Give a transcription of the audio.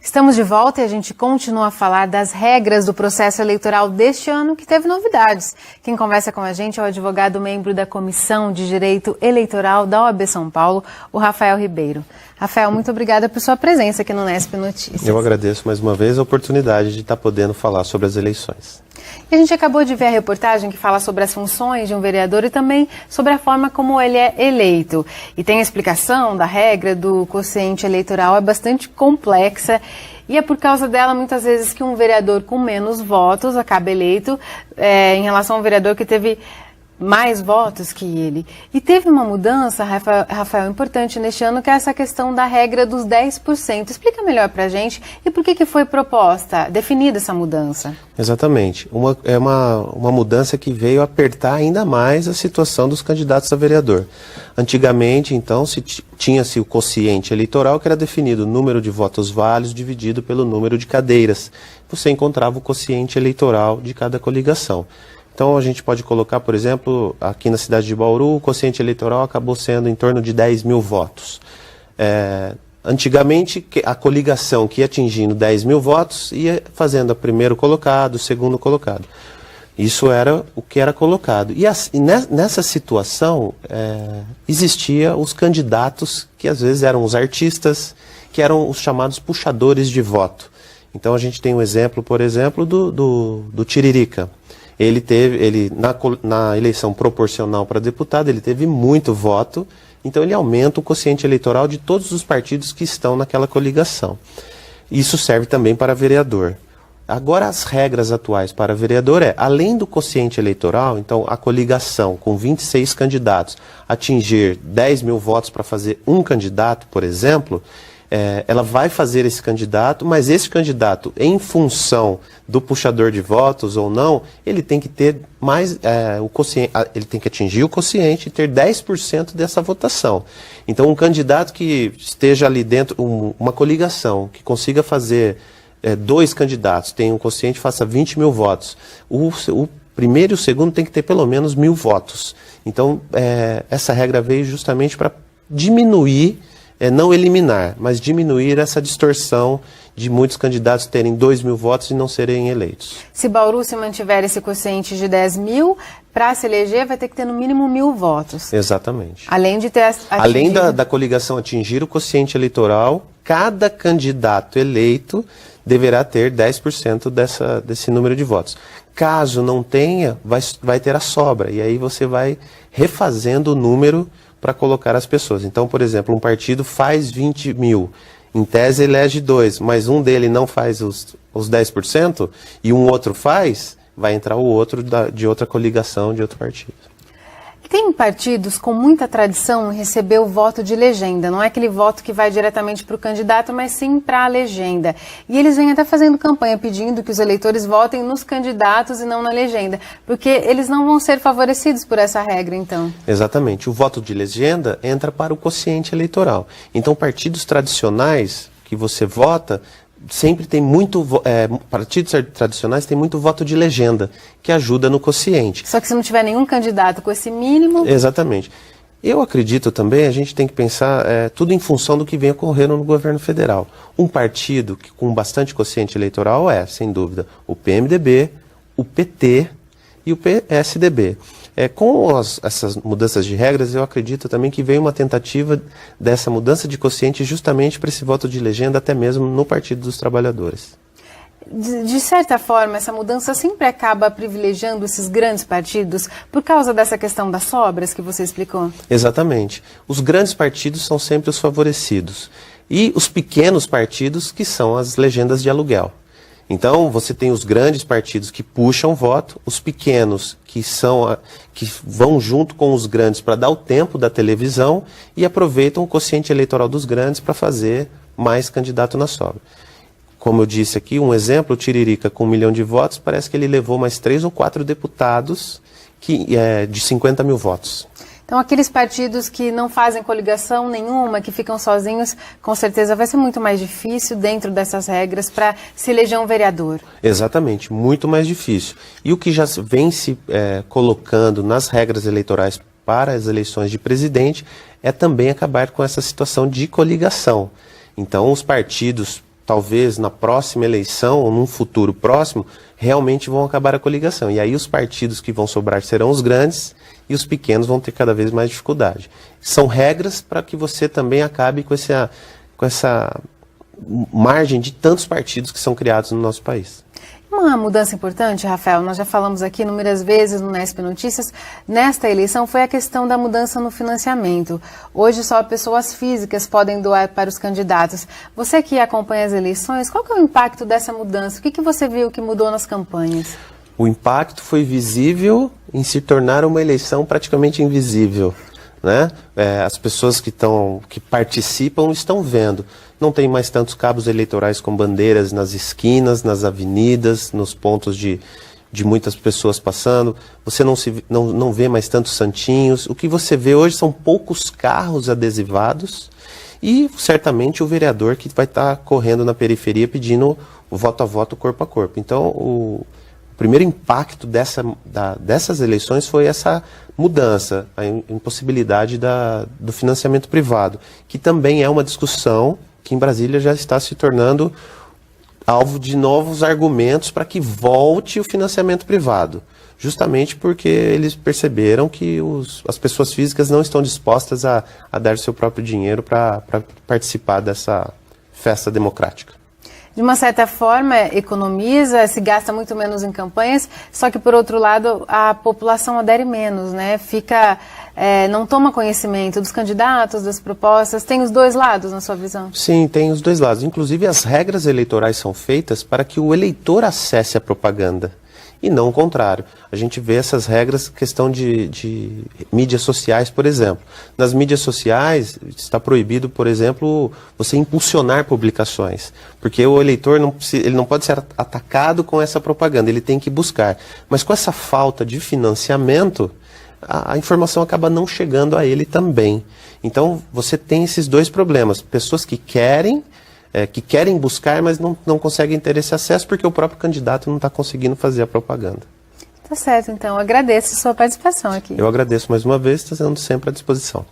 Estamos de volta e a gente continua a falar das regras do processo eleitoral deste ano, que teve novidades. Quem conversa com a gente é o advogado membro da Comissão de Direito Eleitoral da OAB São Paulo, o Rafael Ribeiro. Rafael, muito obrigada por sua presença aqui no Nesp Notícias. Eu agradeço mais uma vez a oportunidade de estar podendo falar sobre as eleições. E a gente acabou de ver a reportagem que fala sobre as funções de um vereador e também sobre a forma como ele é eleito. E tem a explicação da regra do quociente eleitoral, é bastante complexa. E é por causa dela, muitas vezes, que um vereador com menos votos acaba eleito em relação a um vereador que teve mais votos que ele. E teve uma mudança, Rafael, importante neste ano, que é essa questão da regra dos 10%. Explica melhor para a gente e por que foi proposta, definida essa mudança? Exatamente. É uma mudança que veio apertar ainda mais a situação dos candidatos a vereador. Antigamente, então, tinha-se o quociente eleitoral, que era definido o número de votos válidos dividido pelo número de cadeiras. Você encontrava o quociente eleitoral de cada coligação. Então a gente pode colocar, por exemplo, aqui na cidade de Bauru, o quociente eleitoral acabou sendo em torno de 10 mil votos. Antigamente, a coligação que ia atingindo 10 mil votos ia fazendo o primeiro colocado, o segundo colocado. Isso era o que era colocado. E nessa situação, existia os candidatos, que às vezes eram os artistas, que eram os chamados puxadores de voto. Então a gente tem um exemplo, por exemplo, do Tiririca. Na eleição proporcional para deputado, ele teve muito voto, então ele aumenta o quociente eleitoral de todos os partidos que estão naquela coligação. Isso serve também para vereador. Agora, as regras atuais para vereador além do quociente eleitoral, então a coligação com 26 candidatos atingir 10 mil votos para fazer um candidato, por exemplo, ela vai fazer esse candidato, mas esse candidato, em função do puxador de votos ou não, ele tem que ter mais o quociente, ele tem que atingir o quociente e ter 10% dessa votação. Então, um candidato que esteja ali dentro, uma coligação, que consiga fazer dois candidatos, tem um quociente, faça 20 mil votos. O primeiro e o segundo tem que ter pelo menos 1.000 votos. Então, essa regra veio justamente para diminuir, não eliminar, mas diminuir essa distorção de muitos candidatos terem 2.000 votos e não serem eleitos. Se Bauru se mantiver esse quociente de 10 mil, para se eleger vai ter que ter no mínimo 1.000 votos. Exatamente. Além de ter Além da coligação atingir o quociente eleitoral, cada candidato eleito deverá ter 10% desse número de votos. Caso não tenha, vai ter a sobra, e aí você vai refazendo o número para colocar as pessoas. Então, por exemplo, um partido faz 20 mil, em tese elege 2, mas um dele não faz os 10% e um outro faz, vai entrar o outro de outra coligação, de outro partido. Tem partidos com muita tradição em receber o voto de legenda, não é aquele voto que vai diretamente para o candidato, mas sim para a legenda. E eles vêm até fazendo campanha pedindo que os eleitores votem nos candidatos e não na legenda, porque eles não vão ser favorecidos por essa regra, então. Exatamente. O voto de legenda entra para o quociente eleitoral. Então, partidos tradicionais que você vota, sempre tem partidos tradicionais têm muito voto de legenda, que ajuda no quociente. Só que se não tiver nenhum candidato com esse mínimo... Exatamente. Eu acredito também, a gente tem que pensar tudo em função do que vem ocorrendo no governo federal. Um partido com bastante quociente eleitoral sem dúvida, o PMDB, o PT e o PSDB. Com essas mudanças de regras, eu acredito também que veio uma tentativa dessa mudança de quociente justamente para esse voto de legenda, até mesmo no Partido dos Trabalhadores. De certa forma, essa mudança sempre acaba privilegiando esses grandes partidos por causa dessa questão das sobras que você explicou? Exatamente. Os grandes partidos são sempre os favorecidos. E os pequenos partidos, que são as legendas de aluguel. Então, você tem os grandes partidos que puxam voto, os pequenos que vão junto com os grandes para dar o tempo da televisão e aproveitam o quociente eleitoral dos grandes para fazer mais candidato na sobra. Como eu disse aqui, um exemplo, o Tiririca com 1 milhão de votos, parece que ele levou mais 3 ou 4 deputados de 50 mil votos. Então, aqueles partidos que não fazem coligação nenhuma, que ficam sozinhos, com certeza vai ser muito mais difícil dentro dessas regras para se eleger um vereador. Exatamente, muito mais difícil. E o que já vem se colocando nas regras eleitorais para as eleições de presidente é também acabar com essa situação de coligação. Então, os partidos talvez na próxima eleição, ou num futuro próximo, realmente vão acabar a coligação. E aí os partidos que vão sobrar serão os grandes e os pequenos vão ter cada vez mais dificuldade. São regras para que você também acabe com essa margem de tantos partidos que são criados no nosso país. Uma mudança importante, Rafael, nós já falamos aqui inúmeras vezes no Nesp Notícias, nesta eleição foi a questão da mudança no financiamento. Hoje só pessoas físicas podem doar para os candidatos. Você que acompanha as eleições, qual que é o impacto dessa mudança? O que você viu que mudou nas campanhas? O impacto foi visível em se tornar uma eleição praticamente invisível, né? As pessoas que participam estão vendo. Não tem mais tantos cabos eleitorais com bandeiras nas esquinas, nas avenidas, nos pontos de muitas pessoas passando. Você não vê mais tantos santinhos. O que você vê hoje são poucos carros adesivados e certamente o vereador que vai estar correndo na periferia pedindo o voto a voto, corpo a corpo. Então, o primeiro impacto dessas eleições foi essa mudança, a impossibilidade do financiamento privado, que também é uma discussão que em Brasília já está se tornando alvo de novos argumentos para que volte o financiamento privado, justamente porque eles perceberam que as pessoas físicas não estão dispostas a dar seu próprio dinheiro para participar dessa festa democrática. De uma certa forma, economiza, se gasta muito menos em campanhas, só que, por outro lado, a população adere menos, né? Não toma conhecimento dos candidatos, das propostas. Tem os dois lados, na sua visão? Sim, tem os dois lados. Inclusive, as regras eleitorais são feitas para que o eleitor acesse a propaganda. E não o contrário. A gente vê essas regras, questão de mídias sociais, por exemplo. Nas mídias sociais, está proibido, por exemplo, você impulsionar publicações. Porque o eleitor ele não pode ser atacado com essa propaganda, ele tem que buscar. Mas com essa falta de financiamento, a informação acaba não chegando a ele também. Então, você tem esses dois problemas. Pessoas que querem buscar, mas não conseguem ter esse acesso porque o próprio candidato não está conseguindo fazer a propaganda. Tá certo, então. Agradeço a sua participação aqui. Eu agradeço mais uma vez, estando sempre à disposição.